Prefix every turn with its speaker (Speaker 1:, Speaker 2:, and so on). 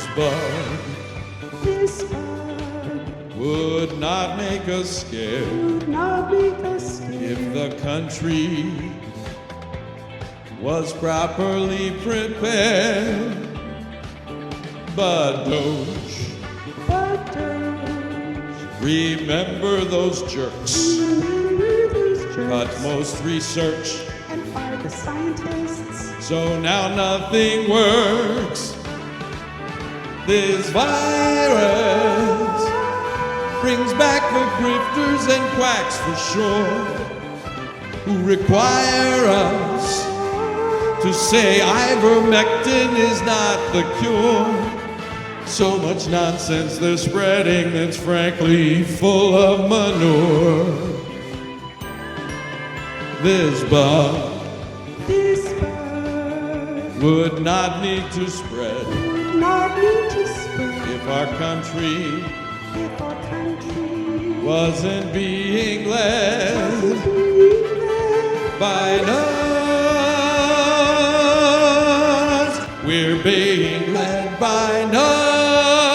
Speaker 1: This bug
Speaker 2: would not make us scared if the country was properly prepared. But Doge, remember those jerks, cut most research,
Speaker 1: and fire the scientists.
Speaker 2: so now nothing works. This virus brings back the grifters and quacks for sure, who require us to say ivermectin is not the cure. So much nonsense they're spreading that's frankly full of manure. This bug would not need to spread if our country wasn't being led by nuts. We're being led by nuts.